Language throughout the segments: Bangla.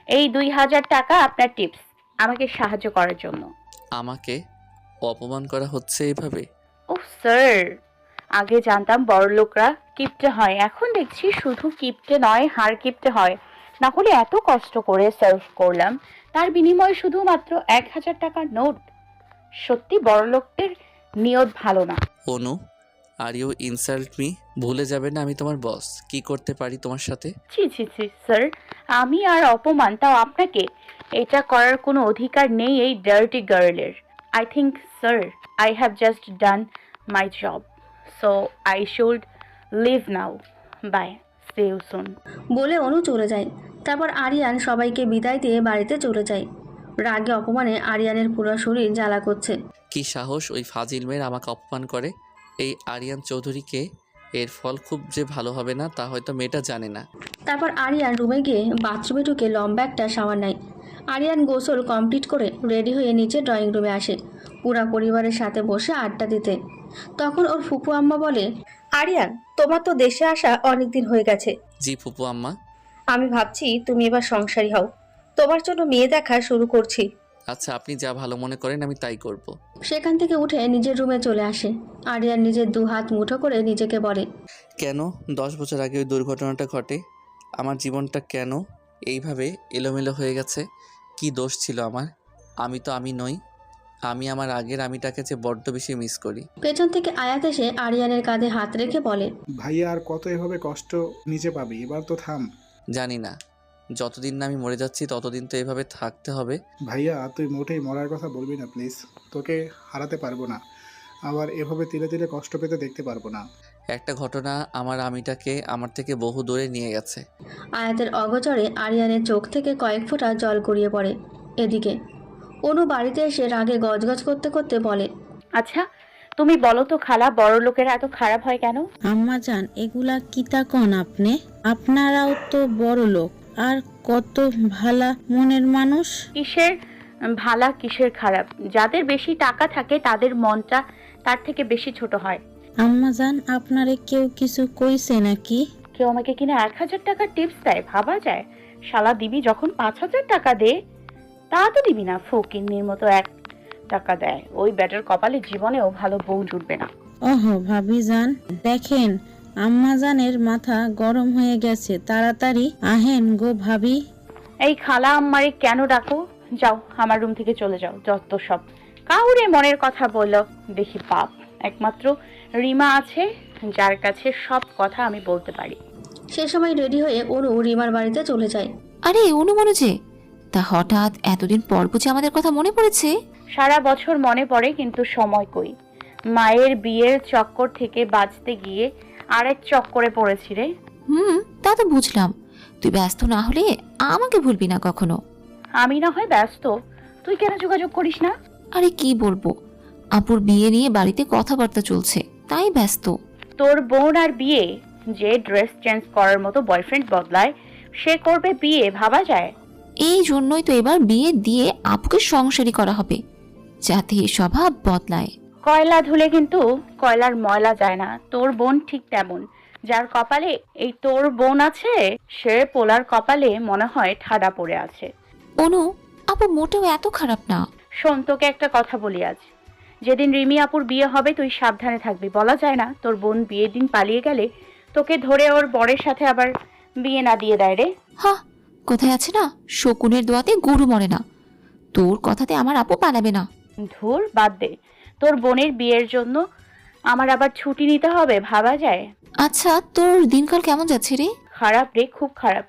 এই 2000 টাকা আপনার টিপস আমাকে সাহায্য করার জন্য। আমাকে অপমান করা হচ্ছে এইভাবে? ওহ স্যার, আগে জানতাম বড়লোকরা কিপটে হয়, এখন দেখছি শুধু কিপটে নয় হাড় কিপটে হয়। না হলে এত কষ্ট করে সার্ভ করলাম, তার বিনিময়ে শুধুমাত্র 1000 টাকার নোট। সত্যি বড়লোকদের নিয়ত ভালো না। অনু, আর ইউ ইনসাল্ট মি? ভুলে যাবে না আমি তোমার বস। কি করতে পারি তোমার সাথে? ছি ছি ছি স্যার, আমি আর অপমান, তাও আপনাকে। এটা করার কোনো অধিকার নেই এই ডার্টি গার্লের। I think sir I have just done my job, so I should leave now. Bye, see you soon. বলে অনু চলে যায়। তারপর আরিয়ান সবাইকে বিদায় দিয়ে বাড়িতে চলে যায়। রাগে অপমানে আরিয়ানের পুরো শরীর জ্বালা করছে। কি সাহস ওই ফাজিল মেয়ের আমাকে অপমান করে! এই আরিয়ান চৌধুরীকে, এর ফল খুব যে ভালো হবে না তা হয়তো মেয়েটা জানে না। তারপর আরিয়ান রুমে গিয়ে বাথরুমে ঢুকে লম্বা একটা শাওয়ার নেয়। আরিয়ান গোসল কমপ্লিট করে রেডি হয়ে নিচে ড্রয়িং রুমে আসে পুরা পরিবারের সাথে বসে আড্ডা দিতে। তখন ওর ফুপু আম্মা বলে, আরিয়ান, তোমার তো দেশে আসা অনেকদিন হয়ে গেছে। জি ফুপু আম্মা। আমি ভাবছি তুমি এবার সংসারী হও, তোমার জন্য মেয়ে দেখা শুরু করছি। আচ্ছা, আপনি যা ভালো মনে করেন আমি তাই করব। সেখান থেকে উঠে নিজের রুমে চলে আসে। আরিয়ান নিজের 2 হাত মুঠো করে নিজেকে বলে, কেন 10 বছর আগে ওই দুর্ঘটনাটা ঘটে? আমার জীবনটা কেন এইভাবে এলোমেলো হয়ে গেছে? কি দোষ ছিল আমার? আমি তো আমি নই। আমি আমার আগের আমিটাকে যে বড্ড বেশি মিস করি। পেছন থেকে আয়াত এসে আরিয়ানের কাঁধে হাত রেখে বলে, ভাইয়া আর কত এভাবে কষ্ট নিচে পাবি, এবার তো থাম। জানি না, যতদিন না আমি মরে যাচ্ছি ততদিন তো এভাবে থাকতে হবে। ভাইয়া তুই মোটেই মরার কথা বলবি না প্লিজ, তোকে হারাতে পারবো না, আবার এভাবে ধীরে ধীরে কষ্ট পেতে দেখতে পারবো না। একটা ঘটনা আমার আমিটাকে আমার থেকে বহু দূরে নিয়ে গেছে। আয়াতের অগোচরে আরিয়ানের চোখ থেকে কয়েক ফোঁটা জল গড়িয়ে পড়ে। এদিকে অনু বাড়িতে এসে রাগে গজগজ করতে করতে বলে, আচ্ছা তুমি বলো তো খালা, বড় লোকেরা এত খারাপ হয় কেন? আম্মা জান, এগুলা কিতা কন আপনি? আপনারাও তো বড় লোক, আর কত ভালা মনের মানুষ। কিসের ভালা কিসের খারাপ? যাদের বেশি টাকা থাকে তাদের মনটা তার থেকে বেশি ছোট হয়। আম্মা জান, আপনারে কেউ কিছু কইছে নাকি? কেউ আমাকে কিনা 1000 টাকার টিপস দেয়, ভাবা যায়? শালা দিবি যখন 5000 টাকা দে, তা তো দিবি না, ফকিন্নির মতো 1 টাকা দেয়। ওই ব্যাটার কপালে জীবনেও ভালো বউ জুটবে না। ওহো ভাবি জান, দেখেন আম্মা জানের মাথা গরম হয়ে গেছে, তাড়াতাড়ি আহেন গো ভাবি। এই খালা আম্মারে কেন ডাকো? যাও আমার রুম থেকে চলে যাও, যত সব। কাউরে মনের কথা বললো দেখি পাপ। একমাত্র রিমা আছে যার কাছে সব কথা আমি বলতে পারি। সে সময় রেডি হয়ে অনু রিমার বাড়িতে চলে যায়। আরে অনু যে, তা হঠাৎ এতদিন পর বুঝে আমাদের কথা মনে পড়েছে? সারা বছর মনে পড়ে, কিন্তু সময় কই। মায়ের বিয়ের চক্কর থেকে বাঁচতে গিয়ে আরেক চক্করে পড়েছি রে। তা তো বুঝলাম, তুই ব্যস্ত না হলে আমাকে ভুলবি না কখনো। আমি না হয় ব্যস্ত, তুই কেন যোগাযোগ করিস না? আরে কি বলবো, আপুর বিয়ে নিয়ে বাড়িতে কথাবার্তা চলছে, তাই ব্যস্ত। তোর বোন আর বিয়ে? যে ড্রেস চেঞ্জ করার মতো বয়ফ্রেন্ড বদলায় সে করবে বিয়ে, ভাবা যায়? এই জন্যই তো এবার বিয়ে দিয়ে আপুকে সংসারী করা হবে, যাতে এই স্বভাব বদলায়। কয়লা ধুলে কিন্তু কয়লার ময়লা যায় না। তোর বোন ঠিক তেমন, যার কপালে এই তোর বোন আছে সে পোলার কপালে মনে হয় ঠাডা পড়ে আছে। অনু, আপু মোটেও এত খারাপ না। শোন, তোকে একটা কথা বলি আজ। যেদিন রিমি আপুর বিয়ে হবে তুই সাবধানে থাকবি। বলা যায় না তোর বোন বিয়ের দিন পালিয়ে গেলে তোকে ধরে ওর বরের সাথে আবার বিয়ে না দিয়ে দেয় রে। হ্যাঁ, কোথায় আছে না, শকুনের দোয়াতে গরু মরে না। তোর কথাতে আমার আপু পালাবে না। ধুর, বাদ দে। তোর বোনের বিয়ের জন্য আমার আবার ছুটি নিতে হবে, ভাবা যায়? আচ্ছা, তোর দিনকাল কেমন যাচ্ছে রে? খারাপ রে, খুব খারাপ।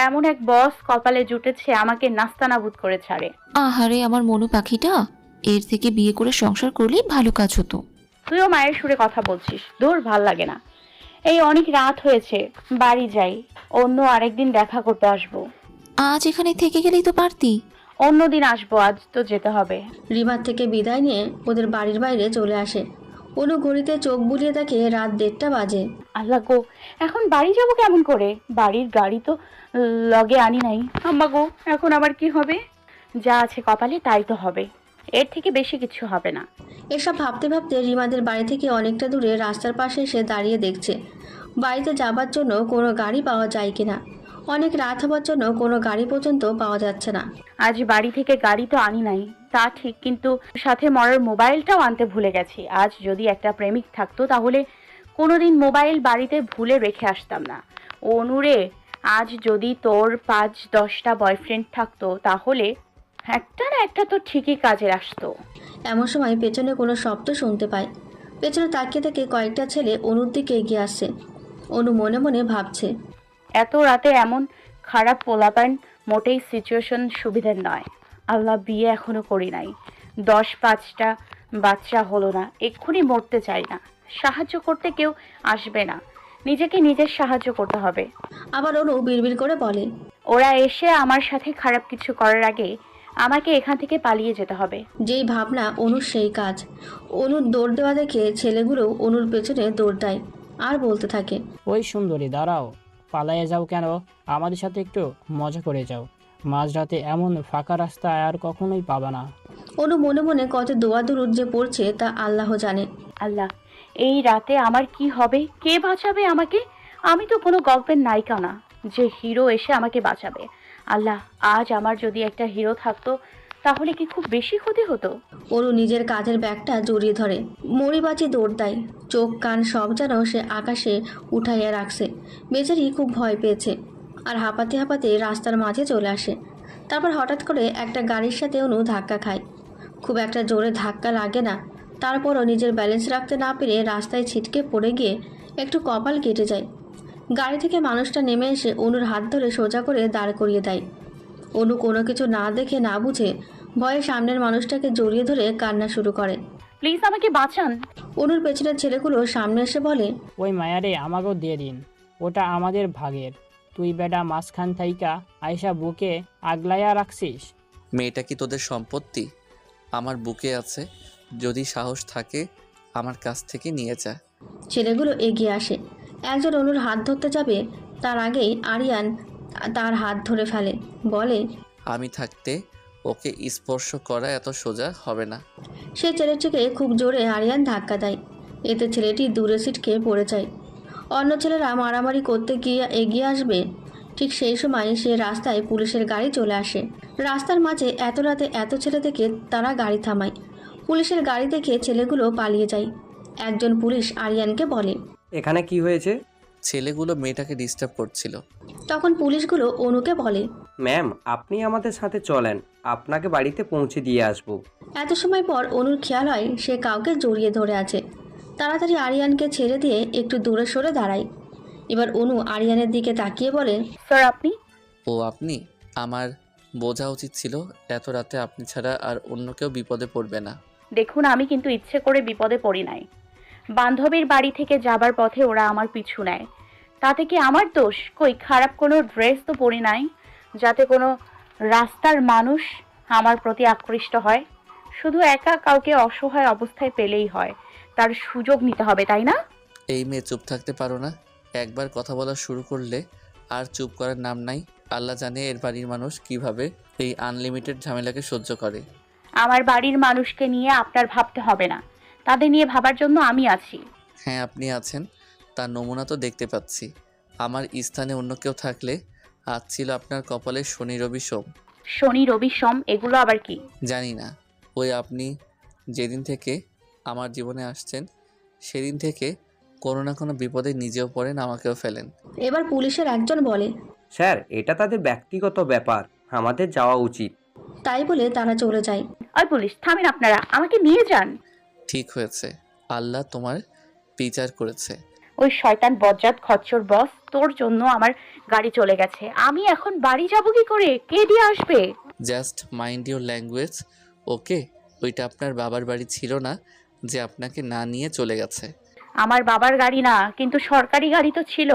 এমন এক বস কপালে জুটেছে আমাকে নাস্তানাবুদ করে ছাড়ে। আহারে আমার মনু পাখিটা, এর থেকে বিয়ে করে সংসার করলেই ভালো কাজ হতো। তুইও মায়ের সুরে কথা বলছিস, দূর, ভাল লাগে না। এই অনেক রাত হয়েছে, বাড়ি যাই। অন্য আরেকদিন দেখা করতে আসবো। আজ এখানে থেকে গেলেই তো পারতি। অন্যদিন আসবো, আজ তো যেতে হবে। রিমার থেকে বিদায় নিয়ে ওদের বাড়ির বাইরে চলে আসে। অনু ঘড়িতে চোখ বুলিয়ে দেখে রাত 1:30 বাজে। আল্লাহ গো, এখন বাড়ি যাব কেমন করে? বাড়ির গাড়ি তো লগে আনি নাই। আম্মা গো, এখন আবার কি হবে? যা আছে কপালে তাই তো হবে, এর থেকে বেশি কিছু হবে না। এসব ভাবতে ভাবতে রিমাদের বাড়ি থেকে অনেকটা দূরে রাস্তার পাশে এসে দাঁড়িয়ে দেখছে বাড়িতে যাবার জন্য কোনো গাড়ি পাওয়া যায় কিনা। অনেক রাত হবার জন্য কোনো গাড়ি পর্যন্ত পাওয়া যাচ্ছে না। আজ বাড়ি থেকে গাড়ি তো আনি নাই, তা ঠিক, কিন্তু সাথে মরার মোবাইলটাও আনতে ভুলে গেছি। আজ যদি একটা প্রেমিক থাকতো তাহলে কোনোদিন মোবাইল বাড়িতে ভুলে রেখে আসতাম না। অনুরে, আজ যদি তোর 5-10টা বয়ফ্রেন্ড থাকতো তাহলে একটা না একটা তো ঠিকই কাজে আসতো। এমন সময় পেছনে কোনো শব্দ শুনতে পায়। পেছনে তাকিয়ে থেকে কয়েকটা ছেলে অনুর দিকে এগিয়ে আসছে। অনু মনে মনে ভাবছে, এত রাতে এমন খারাপ পোলাপান মোটেই সিচুয়েশন সুবিধার নয়। আল্লাহ, বিয়ে এখনো করি নাই, 10-5টা বাচ্চা হলো না, এক্ষুনি মরতে চাই না। সাহায্য করতে কেউ আসবে না, নিজেকে নিজের সাহায্য করতে হবে। আবার অনু বিড়বিড় করে বলে, ওরা এসে আমার সাথে খারাপ কিছু করার আগে আমাকে এখান থেকে পালিয়ে যেতে হবে। যেই ভাবনা অনুর সেই কাজ। অনুর দৌড় দেওয়া দেখে ছেলেগুলো অনুর পেছনে দৌড় দেয় আর বলতে থাকে, ওই সুন্দরী দাঁড়াও, পালাইয়ে যাও কেন? আমাদের সাথে একটু মজা করে যাও। মাঝরাতে এমন ফাঁকা রাস্তা আর কখনোই পাবা না। অনু মনে মনে কত দোয়া দুরুদ যে পড়ছে তা আল্লাহ জানে। আল্লাহ, এই রাতে আমার কি হবে? কে বাঁচাবে আমাকে? আমি তো কোনো গল্পের নায়িকা না যে হিরো এসে আমাকে বাঁচাবে। আল্লাহ, আজ আমার যদি একটা হিরো থাকতো তাহলে কি খুব বেশি ক্ষতি হতো? অনু নিজের কাজের ব্যাগটা জড়িয়ে ধরে মরিবাচি দৌড় দেয়। চোখ কান সব যেন সে আকাশে উঠাইয়া রাখছে। বেচারি খুব ভয় পেয়েছে আর হাঁপাতে হাঁপাতে রাস্তার মাঝে চলে আসে। তারপর হঠাৎ করে একটা গাড়ির সাথে অনু ধাক্কা খায়। খুব একটা জোরে ধাক্কা লাগে না, তারপরও নিজের ব্যালেন্স রাখতে না পেরে রাস্তায় ছিটকে পড়ে গিয়ে একটু কপাল কেটে যায়। গাড়ি থেকে মানুষটা নেমে এসে অনুর হাত ধরে সোজা করে দাঁড় করিয়ে দেয়। অনু কোনো কিছু না দেখে না বুঝে ভয়ে সামনের মানুষটাকে জড়িয়ে ধরে কান্না শুরু করে। প্লিজ আমাকে বাঁচান। অনুর পেছনের ছেলেগুলো সামনে এসে বলে, ওই মায়ারে আমাকেও দিয়ে দিন, ওটা আমাদের ভাগের। তুই বেটা মাঝখান থাইকা আয়সা বুকে আগলাইয়া রাখছিস। মেয়েটা কি তোদের সম্পত্তি? আমার বুকে আছে, যদি সাহস থাকে আমার কাছ থেকে নিয়ে যা। ছেলেগুলো এগিয়ে আসে। একজন অনুর হাত ধরতে যাবে, তার আগেই আরিয়ান তার হাত ধরে ফেলে, বলে, আমি থাকতে ওকে স্পর্শ করা এত সোজা হবে না। সে ছেলেটিকে খুব জোরে আরিয়ান ধাক্কা দেয়। এতে ছেলেটি দূরে ছিটকে পড়ে যায়। অন্য ছেলেরা মারামারি করতে গিয়ে এগিয়ে আসবে, ঠিক সেই সময় সে রাস্তায় পুলিশের গাড়ি চলে আসে। রাস্তার মাঝে এত রাতে এত ছেলে দেখে তারা গাড়ি থামায়। পুলিশের গাড়ি দেখে ছেলেগুলো পালিয়ে যায়। একজন পুলিশ আরিয়ানকে বলে, এখানে কি হয়েছে? ছেলেগুলো মেয়েটাকে ডিস্টার্ব করছিল। তখন পুলিশগুলো অনুকে বলে, ম্যাম, আপনি আমাদের সাথে চলেন, আপনাকে বাড়িতে পৌঁছে দিয়ে আসবো। এত সময় পর অনুর খেয়াল হয় সে কাউকে জড়িয়ে ধরে আছে। তাড়াতাড়ি আরিয়ানকে ছেড়ে দিয়ে একটু দূরে সরে দাঁড়ায়। এবার অনু আরিয়ানের দিকে তাকিয়ে বলে, স্যার আপনি? ও আপনি? আমার বোঝা উচিত ছিল এত রাতে আপনি ছাড়া আর অন্য কেউ বিপদে পড়বে না। দেখুন, আমি কিন্তু ইচ্ছে করে বিপদে পড়ি নাই। বান্ধবীর বাড়ি থেকে যাবার পথে ওরা আমার পিছু নেয়, তাতে কি আমার দোষ? কই খারাপ কোনো ড্রেস তো পরি নাই যাতে কোনো রাস্তার মানুষ আমার প্রতি আকৃষ্ট হয়। শুধু একা কাউকে অসহায় অবস্থায় পেলেই হয়, তার সুযোগ নিতে হবে, তাই না? এই মেয়ে চুপ থাকতে পারো না? একবার কথা বলা শুরু করলে আর চুপ করার নাম নাই। আল্লাহ জানে এর বাড়ির মানুষ কিভাবে এই আনলিমিটেড ঝামেলাকে সহ্য করে। আমার বাড়ির মানুষকে নিয়ে আপনার ভাবতে হবে না, তাদের নিয়ে ভাবার জন্য আমি আছি। হ্যাঁ, আপনি আছেন, তার নমুনা তো দেখতে পাচ্ছি। আমার স্থানে অন্য কেউ থাকলে আজ ছিল আপনার কপালে শনি রবি সোম। শনি রবি সোম এগুলো আবার কি? জানি না। ওই আপনি যেদিন থেকে আমার জীবনে আসছেন সেদিন থেকে কোনো না কোনো বিপদে নিজেও পড়েন, আমাকেও ফেলেন। এবার পুলিশের একজন বলে, স্যার, এটা তাদের ব্যক্তিগত ব্যাপার, আমাদের যাওয়া উচিত। তাই বলে তারা চলে যায়। ওই পুলিশ, থামেন আপনারা, আমাকে নিয়ে যান। ঠিক হয়েছে, আল্লাহ তোমার বিচার করেছে। ওই শয়তান বজ্জাত খচ্চর বস, তোর জন্য আমার গাড়ি চলে গেছে। আমি এখন বাড়ি যাব কি করে? কে দিয়ে আসবে? জাস্ট মাইন্ড ইউর ল্যাঙ্গুয়েজ, ওকে? ওইটা আপনার বাবার বাড়ি ছিল না যে আপনাকে না নিয়ে চলে গেছে? আমার বাবার গাড়ি না, কিন্তু সরকারি গাড়ি তো ছিল।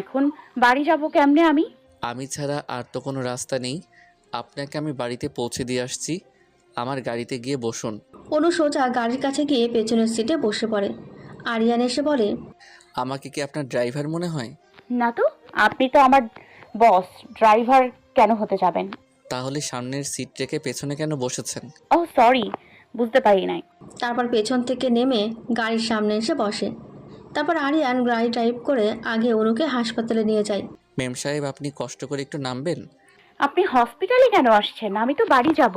এখন বাড়ি যাব কেমনে আমি? আমি ছাড়া আর তো কোনো রাস্তা নেই। আপনাকে আমি বাড়িতে পৌঁছে দিয়ে আসছি, আমার গাড়িতে গিয়ে বসুন। অনু সোজা গাড়ির কাছে গিয়ে পেছনের সিটে বসে পড়ে। আরিয়ান এসে বলে, আমাকে কি আপনার ড্রাইভার মনে হয়? না তো, আপনি তো আমার বস, ড্রাইভার কেন হতে যাবেন? তাহলে সামনের সিট রেখে পেছনে কেন বসেছেন? ও সরি, বুঝতে পারি নাই। তারপর পেছন থেকে নেমে গাড়ির সামনে এসে বসে। তারপর আরিয়ান গাড়ি ড্রাইভ করে আগে অনুকে হাসপাতালে নিয়ে যায়। মেম সাহেব, আপনি কষ্ট করে একটু নামবেন। আপনি হসপিটালে কেন আসছেন? আমি তো বাড়ি যাব।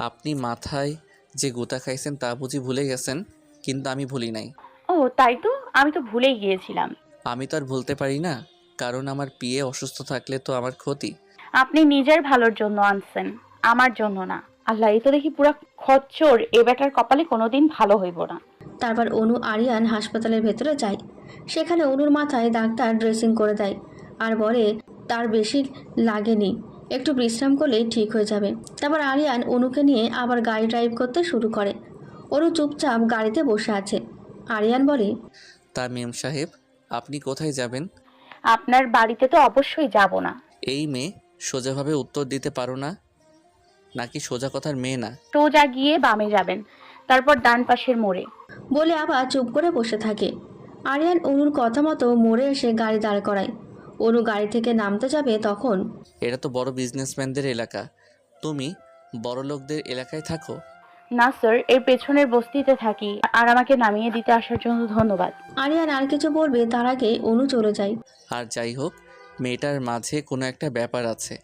আপনি মাথায় যে গোতা খাইছেন তা বুঝি ভুলে গেছেন, কিন্তু আমি ভুলি নাই। ও তাই তো, আমি তো ভুলেই গিয়েছিলাম। আমি তো আর ভুলতে পারি না, কারণ আমার পিয়ে অসুস্থ থাকলে তো আমার ক্ষতি। আপনি নিজের ভালোর জন্য আনছেন, আমার জন্য না। আল্লাহ, এই তো দেখি পুরা খচ্চর, এ বেটার কপালে কোনোদিন ভালো হইব না। তারপর অনু আরিয়ান হাসপাতালের ভেতরে যায়। সেখানে অনুর মাথায় ডাক্তার ড্রেসিং করে দেয় আর বলে তার বেশি লাগেনি, একটু বিশ্রাম করলেই ঠিক হয়ে যাবে। তারপর আরিয়ান অনুকে নিয়ে আবার গাড়ি ড্রাইভ করতে শুরু করে। অনু চুপচাপ গাড়িতে বসে আছে। আরিয়ান বলে, তা মেম সাহেব, আপনি কোথায় যাবেন? আপনার বাড়িতে তো অবশ্যই যাব না। এই মেয়ে সোজাভাবে উত্তর দিতে পারো না নাকি সোজা কথার মেয়ে না? সোজা গিয়ে বামে যাবেন, তারপর ডান পাশের মোড়ে। বলে আবার চুপ করে বসে থাকে। আরিয়ান অনুর কথা মতো মোড়ে এসে গাড়ি দাঁড় করায়। অনু গাড়ি থেকে নামতে যাবে তখন এটা তো বড় বিজনেসম্যানদের এলাকা, তুমি বড় লোকদের এলাকায় থাকো? না স্যার, এর পেছনের বস্তিতে থাকি। আর আমাকে নামিয়ে দিতে আসার জন্য ধন্যবাদ। আরিয়ান আর কিছু বলবে তার আগে অনু চলে যায়। আর যাই হোক, মেয়েটার মাঝে কোনো একটা ব্যাপার আছে।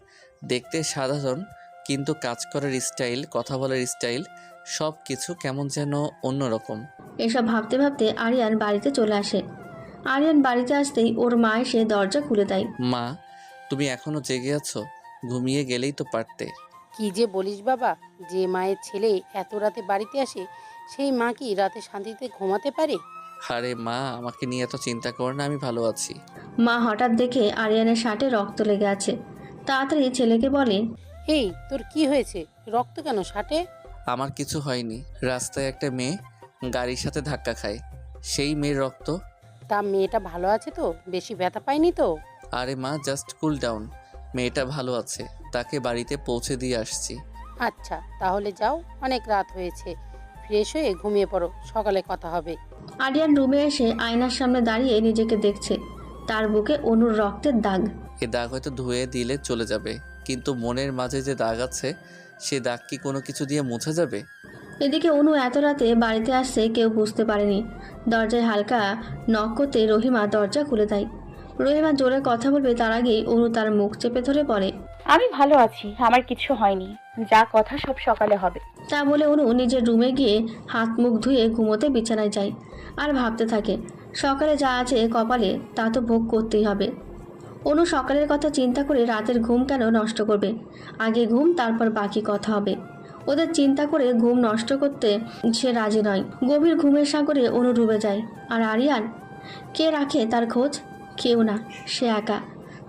দেখতে সাধারণ, কিন্তু কাজ করার স্টাইল, কথা বলার স্টাইল, সব কিছু কেমন যেন অন্যরকম। এসব ভাবতে ভাবতে আরিয়ান বাড়িতে চলে আসে। আরিয়ান বাড়িতে আসতেই ওর মা এসে দরজা খুলে দেয়। মা, তুমি এখনো জেগে আছো? ঘুমিয়ে গেলেই তো পারতে। কি যে বলিস বাবা, যে মায়ের ছেলে এত রাতে বাড়িতে আসে সেই মা কি রাতে শান্তিতে ঘুমাতে পারে? আরে মা, আমাকে নিয়ে এত চিন্তা করো না, আমি ভালো আছি। মা হঠাৎ দেখে আরিয়ানের শার্টে রক্ত লেগে আছে। তাড়াতাড়ি ছেলেকে বলে, এই তোর কি হয়েছে? রক্ত কেন শার্টে? আমার কিছু হয়নি, রাস্তায় একটা মেয়ে গাড়ির সাথে ধাক্কা খায়, সেই মেয়ের রক্ত। তা মেয়েটা ভালো আছে তো? বেশি ব্যথা পায়নি তো? আরে মা, জাস্ট কুল ডাউন। মেয়েটা ভালো আছে, তাকে বাড়িতে পৌঁছে দিয়ে আসছি। আচ্ছা তাহলে যাও, অনেক রাত হয়েছে, ফ্রেশ হয়ে ঘুমিয়ে পড়ো, সকালে কথা হবে। আরিয়ান রুমে এসে আয়নার সামনে দাঁড়িয়ে নিজেকে দেখছে। তার বুকে অনুর রক্তের দাগ। এ দাগ হয়তো ধুয়ে দিলে চলে যাবে, কিন্তু মনের মাঝে যে দাগ আছে, সে দাগ কি কোনো কিছু দিয়ে মুছে যাবে? এদিকে অনু এত রাতে বাড়িতে আসছে কেউ বুঝতে পারেনি। দরজায় হালকা নক করতে রহিমা দরজা খুলে দেয়। রহিমা জোরে কথা বলবে তার আগেই অনু তার মুখ চেপে ধরে বলে, আমি ভালো আছি, আমার কিছু হয়নি, যা কথা সব সকালে হবে। তা বলে অনু নিজের রুমে গিয়ে হাত মুখ ধুয়ে ঘুমোতে বিছানায় যায়। আর ভাবতে থাকে সকালে যা আছে কপালে তা তো ভোগ করতেই হবে। অনু সকালের কথা চিন্তা করে রাতের ঘুম কেন নষ্ট করবে? আগে ঘুম, তারপর বাকি কথা হবে। ওদের চিন্তা করে ঘুম নষ্ট করতে সে রাজি নয়। গভীর ঘুমের সাগরে অনু ডুবে যায়। আর আরিয়ান, কে রাখে তার খোঁজ? কেউ না, সে একা।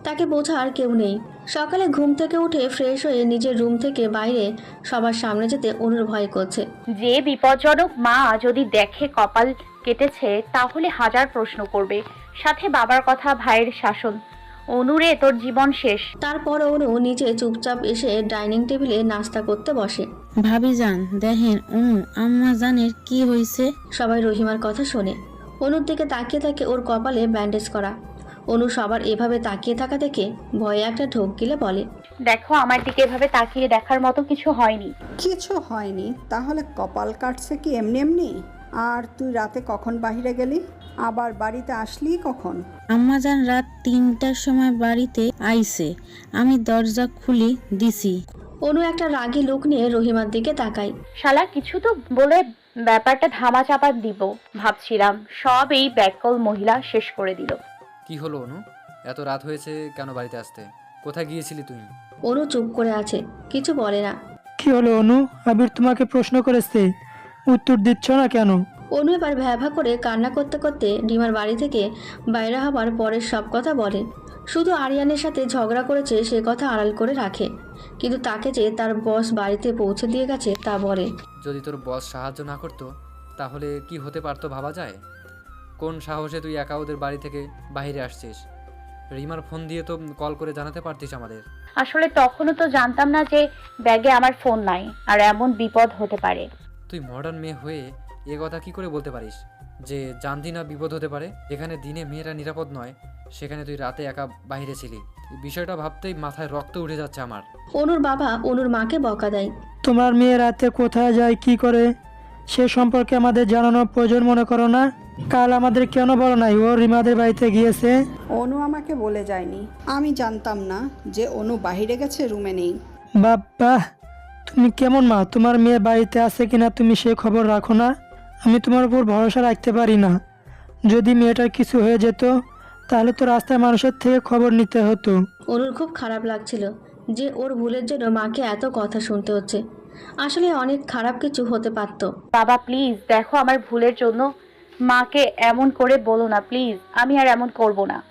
তাকে বোঝার কেউ নেই। সকালে ঘুম থেকে উঠে ফ্রেশ হয়ে নিজের রুম থেকে বাইরে সবার সামনে যেতে অনুর ভয় করছে। যে বিপজ্জনক মা যদি দেখে কপাল কেটেছে, তাহলে হাজার প্রশ্ন করবে, সাথে বাবার কথা, ভাইয়ের শাসন। অনুরে, তোর জীবন শেষ। তারপর অনু নিচে চুপচাপ এসে ডাইনিং টেবিলে নাস্তা করতে বসে। ভাবিজান দেখেন অনু আম্মা জানের কি হয়েছে। সবাই রহিমার কথা শোনে। অনুর দিকে তাকিয়ে থাকে ওর কপালে ব্যান্ডেজ করা। অনু সবার এভাবে তাকিয়ে থাকা দেখে ভয়ে একটা ঢোক গিলে বলে, দেখো, আমার দিকে এভাবে তাকিয়ে দেখার মতো কিছু হয়নি। কিছু হয়নি তাহলে কপাল কাটছে কি এমনি এমনি? আর তুই রাতে কখন বাইরে গেলি, আবার বাড়িতে আসলি কখন? আম্মাজান রাত 3টার সময় বাড়িতে আইছে, আমি দরজা খুলি দিছি। অনু একটা রাগী লোক নিয়ে রহিমার দিকে তাকায়। শালা কিছু তো বলে ব্যাপারটা ধামা চাপা দিব ভাবছিলাম, সব এই ব্যাককল মহিলা শেষ করে দিল। কি হলো অনু, এত রাত হয়েছে কেন বাড়িতে আসতে? কোথায় গিয়েছিলি তুই? অনু চুপ করে আছে, কিছু বলে না। কি হলো অনু, আবির তোমাকে প্রশ্ন করেছে, উত্তর দিচ্ছ না কেন? অনু এবার ভ্যাভা করে কান্না করতে করতে ডিমার বাড়ি থেকে বাইরে হবার পরের সব কথা বলে। শুধু আরিয়ানের সাথে ঝগড়া করেছে সে কথা আড়াল করে রাখে, কিন্তু তাকে যে তার বস বাড়িতে পৌঁছে দিয়ে গেছে তা বলে। যদি তোর বস সাহায্য না করতো তাহলে কি হতে পারতো ভাবা যায়? কোন সাহসে তুই একা ওদের বাড়ি থেকে বাইরে আসছিস? রিমার ফোন দিয়ে তো কল করে জানাতে পারতিস আমাদের। আসলে তখনও তো জানতাম না যে ব্যাগে আমার ফোন নাই আর এমন বিপদ হতে পারে। তুই মডার্ন মেয়ে হয়ে এ কথা কি করে বলতে পারিস যে জানতি না বিপদ হতে পারে? যেখানে দিনে মেয়েরা নিরাপদ নয় সেখানে তুই রাতে একা বাইরে ছিলি। বিষয়টা ভাবতেই মাথায় রক্ত উঠে যাচ্ছে আমার। অনুর বাবা অনুর মাকে বকা দেয়। তোমার মেয়ে রাতে কোথায় যায়, কি করে, সে সম্পর্কে আমাদের জানানোর প্রয়োজন মনে করো না? কাল আমাদের কেন বলো নাই ও রিমাদের বাড়িতে গিয়েছে? অনু আমাকে বলে যায়নি। আমি জানতাম না যে অনু বাইরে গেছে, রুমে নেই। বাবা, তুমি কেমন মা? তোমার মেয়ে বাড়িতে আছে কিনা তুমি সে খবর রাখো না? আমি তোমার উপর ভরসা রাখতে পারি না। যদি মেয়েটার কিছু হয়ে যেত তাহলে তো রাস্তায় মানুষের থেকে খবর নিতে হতো। অনুর খুব খারাপ লাগছিল যে ওর ভুলের জন্য মাকে এত কথা শুনতে হচ্ছে। আসলে অনেক খারাপ কিছু হতে পারত। বাবা প্লিজ দেখো, আমার ভুলের জন্য মাকে এমন করে বলো না প্লিজ। আমি আর এমন করব না।